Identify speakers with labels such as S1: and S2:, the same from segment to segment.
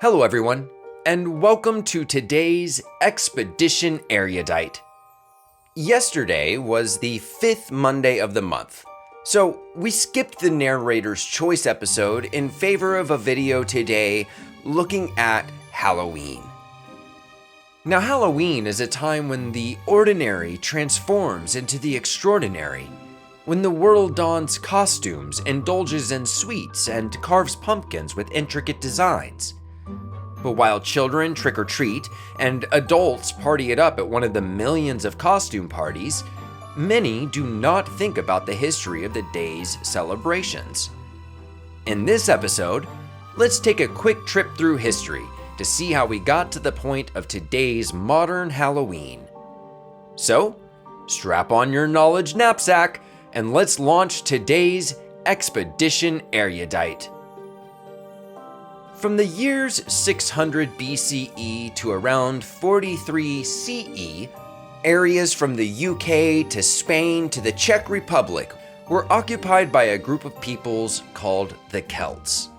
S1: Hello everyone, and welcome to today's Expedition Erudite. Yesterday was the 5th Monday of the month, so we skipped the narrator's choice episode in favor of a video today looking at Halloween. Now, Halloween is a time when the ordinary transforms into the extraordinary, when the world dons costumes, indulges in sweets, and carves pumpkins with intricate designs. But while children trick-or-treat and adults party it up at one of the millions of costume parties, many do not think about the history of the day's celebrations. In this episode, let's take a quick trip through history to see how we got to the point of today's modern Halloween. So, strap on your knowledge knapsack and let's launch today's Expedition Erudite. From the years 600 BCE to around 43 CE, areas from the UK to Spain to the Czech Republic were occupied by a group of peoples called the Celts.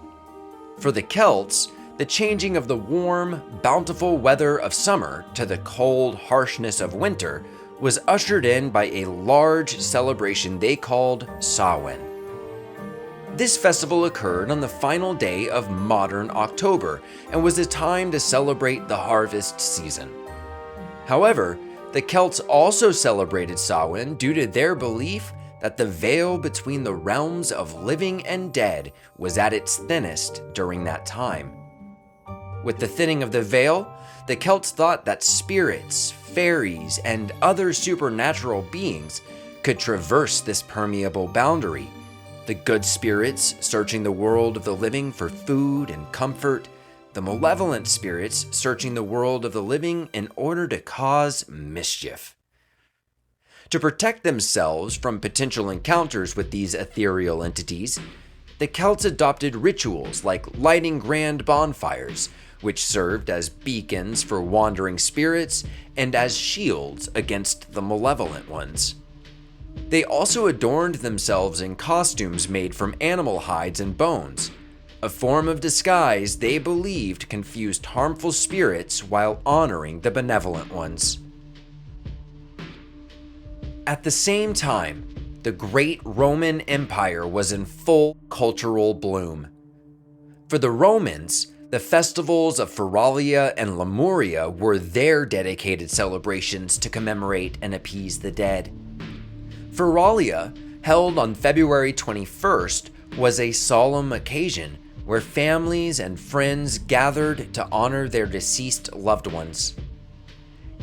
S1: For the Celts, the changing of the warm, bountiful weather of summer to the cold harshness of winter was ushered in by a large celebration they called Samhain. This festival occurred on the final day of modern October and was a time to celebrate the harvest season. However, the Celts also celebrated Samhain due to their belief that the veil between the realms of living and dead was at its thinnest during that time. With the thinning of the veil, the Celts thought that spirits, fairies, and other supernatural beings could traverse this permeable boundary. The good spirits searching the world of the living for food and comfort, the malevolent spirits searching the world of the living in order to cause mischief. To protect themselves from potential encounters with these ethereal entities, the Celts adopted rituals like lighting grand bonfires, which served as beacons for wandering spirits and as shields against the malevolent ones. They also adorned themselves in costumes made from animal hides and bones, a form of disguise they believed confused harmful spirits while honoring the benevolent ones. At the same time, the great Roman Empire was in full cultural bloom. For the Romans, the festivals of Feralia and Lemuria were their dedicated celebrations to commemorate and appease the dead. Feralia, held on February 21st, was a solemn occasion where families and friends gathered to honor their deceased loved ones.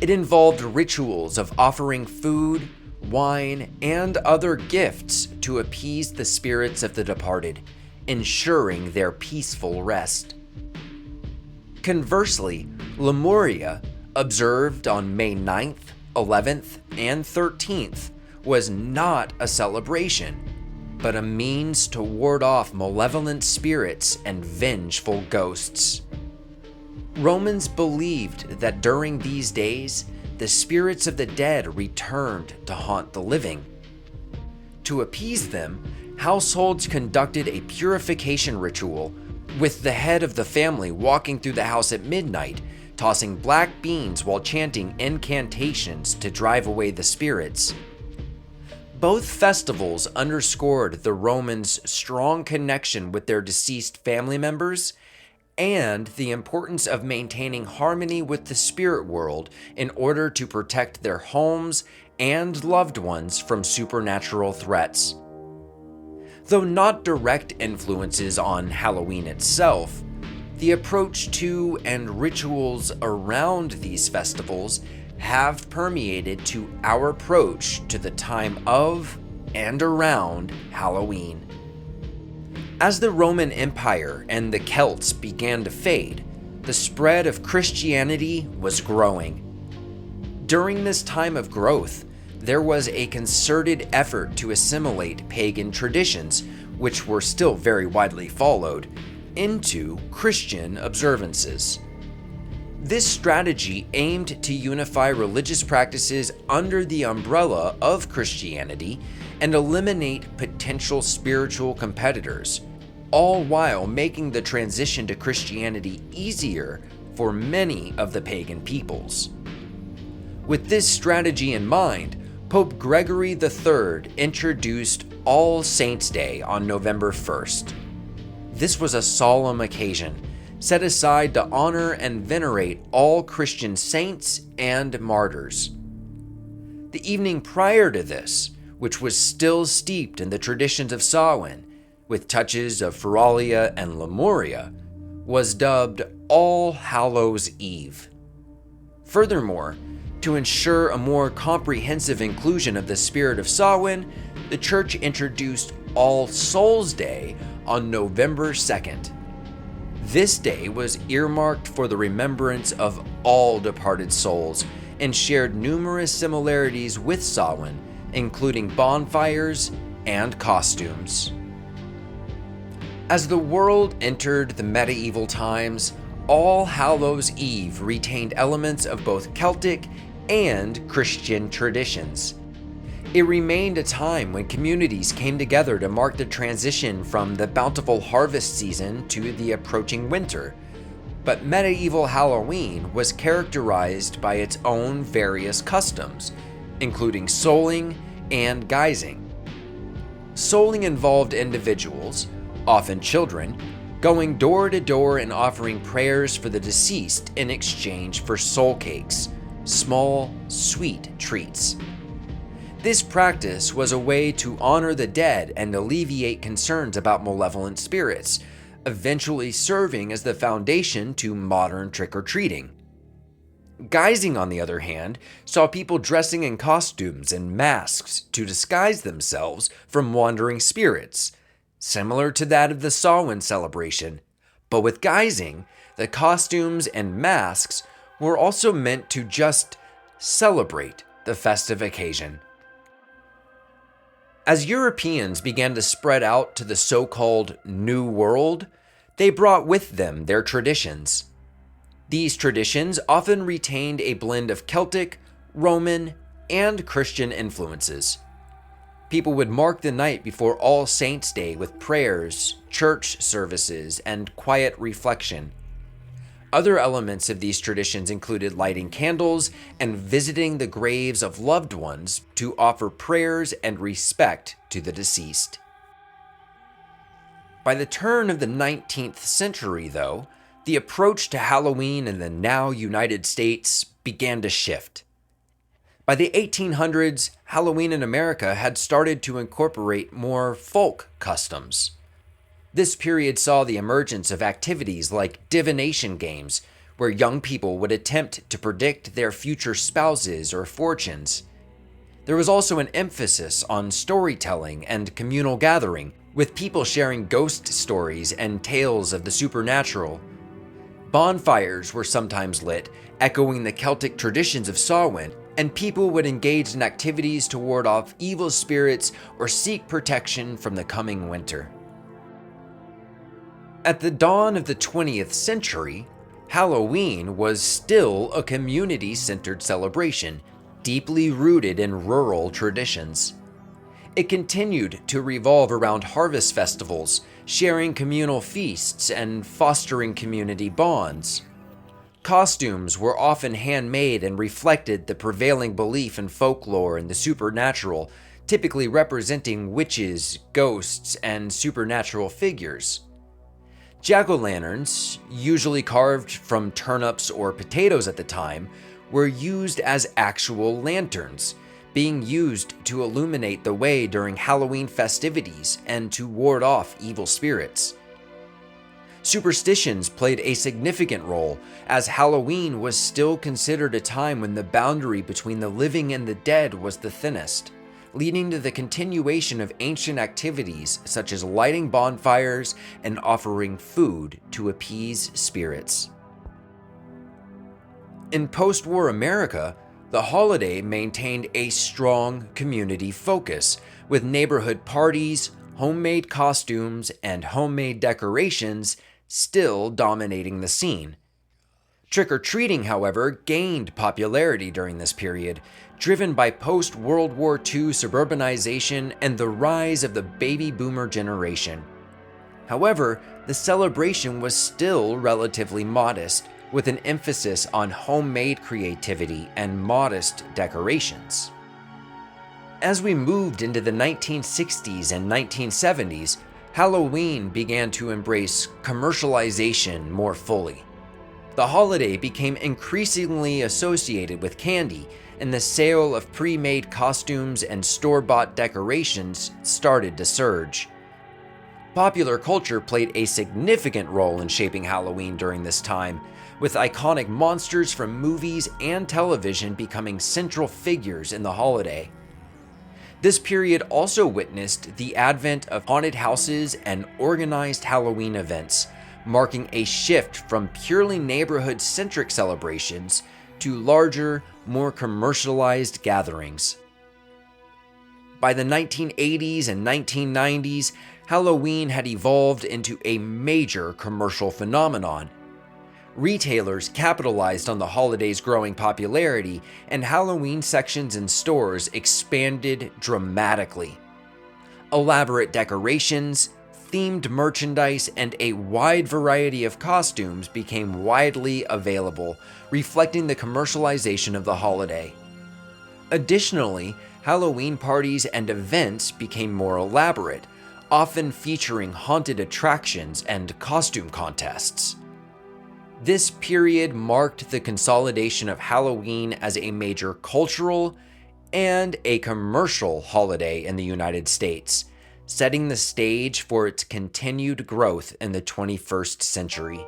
S1: It involved rituals of offering food, wine, and other gifts to appease the spirits of the departed, ensuring their peaceful rest. Conversely, Lemuria, observed on May 9th, 11th, and 13th, was not a celebration, but a means to ward off malevolent spirits and vengeful ghosts. Romans believed that during these days, the spirits of the dead returned to haunt the living. To appease them, households conducted a purification ritual, with the head of the family walking through the house at midnight, tossing black beans while chanting incantations to drive away the spirits. Both festivals underscored the Romans' strong connection with their deceased family members and the importance of maintaining harmony with the spirit world in order to protect their homes and loved ones from supernatural threats. Though not direct influences on Halloween itself, the approach to and rituals around these festivals have permeated to our approach to the time of and around Halloween. As the Roman Empire and the Celts began to fade, the spread of Christianity was growing. During this time of growth, there was a concerted effort to assimilate pagan traditions, which were still very widely followed, into Christian observances. This strategy aimed to unify religious practices under the umbrella of Christianity and eliminate potential spiritual competitors, all while making the transition to Christianity easier for many of the pagan peoples. With this strategy in mind, Pope Gregory III introduced All Saints' Day on November 1st. This was a solemn occasion set aside to honor and venerate all Christian saints and martyrs. The evening prior to this, which was still steeped in the traditions of Samhain, with touches of Feralia and Lemuria, was dubbed All Hallows' Eve. Furthermore, to ensure a more comprehensive inclusion of the spirit of Samhain, the Church introduced All Souls' Day on November 2nd. This day was earmarked for the remembrance of all departed souls and shared numerous similarities with Samhain, including bonfires and costumes. As the world entered the medieval times, All Hallows' Eve retained elements of both Celtic and Christian traditions. It remained a time when communities came together to mark the transition from the bountiful harvest season to the approaching winter. But medieval Halloween was characterized by its own various customs, including souling and guising. Souling involved individuals, often children, going door to door and offering prayers for the deceased in exchange for soul cakes, small, sweet treats. This practice was a way to honor the dead and alleviate concerns about malevolent spirits, eventually serving as the foundation to modern trick-or-treating. Guising, on the other hand, saw people dressing in costumes and masks to disguise themselves from wandering spirits, similar to that of the Samhain celebration. But with guising, the costumes and masks were also meant to just celebrate the festive occasion. As Europeans began to spread out to the so-called New World, they brought with them their traditions. These traditions often retained a blend of Celtic, Roman, and Christian influences. People would mark the night before All Saints' Day with prayers, church services, and quiet reflection. Other elements of these traditions included lighting candles and visiting the graves of loved ones to offer prayers and respect to the deceased. By the turn of the 19th century, though, the approach to Halloween in the now United States began to shift. By the 1800s, Halloween in America had started to incorporate more folk customs. This period saw the emergence of activities like divination games, where young people would attempt to predict their future spouses or fortunes. There was also an emphasis on storytelling and communal gathering, with people sharing ghost stories and tales of the supernatural. Bonfires were sometimes lit, echoing the Celtic traditions of Samhain, and people would engage in activities to ward off evil spirits or seek protection from the coming winter. At the dawn of the 20th century, Halloween was still a community-centered celebration, deeply rooted in rural traditions. It continued to revolve around harvest festivals, sharing communal feasts, and fostering community bonds. Costumes were often handmade and reflected the prevailing belief in folklore and the supernatural, typically representing witches, ghosts, and supernatural figures. Jack-o'-lanterns, usually carved from turnips or potatoes at the time, were used as actual lanterns, being used to illuminate the way during Halloween festivities and to ward off evil spirits. Superstitions played a significant role, as Halloween was still considered a time when the boundary between the living and the dead was the thinnest, leading to the continuation of ancient activities such as lighting bonfires and offering food to appease spirits. In post-war America, the holiday maintained a strong community focus, with neighborhood parties, homemade costumes, and homemade decorations still dominating the scene. Trick-or-treating, however, gained popularity during this period, driven by post-World War II suburbanization and the rise of the baby boomer generation. However, the celebration was still relatively modest, with an emphasis on homemade creativity and modest decorations. As we moved into the 1960s and 1970s, Halloween began to embrace commercialization more fully. The holiday became increasingly associated with candy, and the sale of pre-made costumes and store-bought decorations started to surge. Popular culture played a significant role in shaping Halloween during this time, with iconic monsters from movies and television becoming central figures in the holiday. This period also witnessed the advent of haunted houses and organized Halloween events, marking a shift from purely neighborhood-centric celebrations to larger, more commercialized gatherings. By the 1980s and 1990s, Halloween had evolved into a major commercial phenomenon. Retailers capitalized on the holiday's growing popularity, and Halloween sections in stores expanded dramatically. Elaborate decorations, themed merchandise, and a wide variety of costumes became widely available, reflecting the commercialization of the holiday. Additionally, Halloween parties and events became more elaborate, often featuring haunted attractions and costume contests. This period marked the consolidation of Halloween as a major cultural and a commercial holiday in the United States, setting the stage for its continued growth in the 21st century.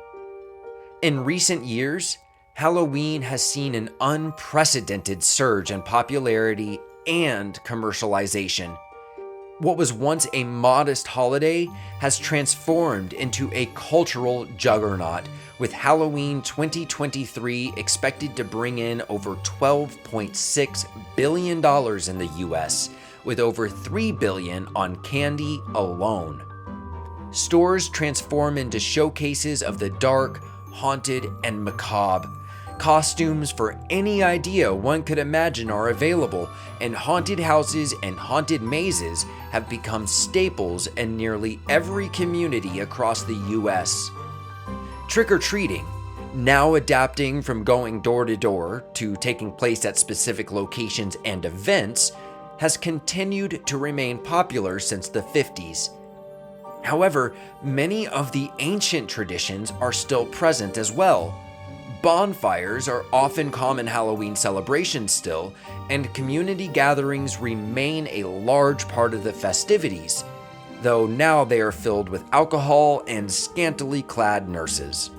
S1: In recent years, Halloween has seen an unprecedented surge in popularity and commercialization. What was once a modest holiday has transformed into a cultural juggernaut, with Halloween 2023 expected to bring in over $12.6 billion in the US, with over $3 billion on candy alone. Stores transform into showcases of the dark, haunted, and macabre. Costumes for any idea one could imagine are available, and haunted houses and haunted mazes have become staples in nearly every community across the US. Trick-or-treating, now adapting from going door to door to taking place at specific locations and events, has continued to remain popular since the 50s. However, many of the ancient traditions are still present as well. Bonfires are often common Halloween celebrations still, and community gatherings remain a large part of the festivities, though now they are filled with alcohol and scantily clad nurses.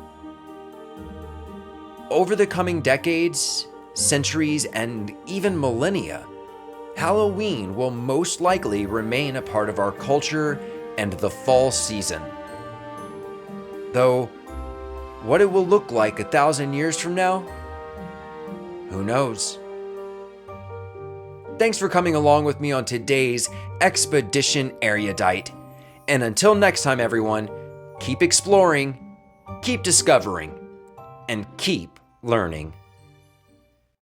S1: Over the coming decades, centuries, and even millennia, Halloween will most likely remain a part of our culture and the fall season. Though, what it will look like 1,000 years from now? Who knows? Thanks for coming along with me on today's Expedition Erudite. And until next time, everyone, keep exploring, keep discovering, and keep learning.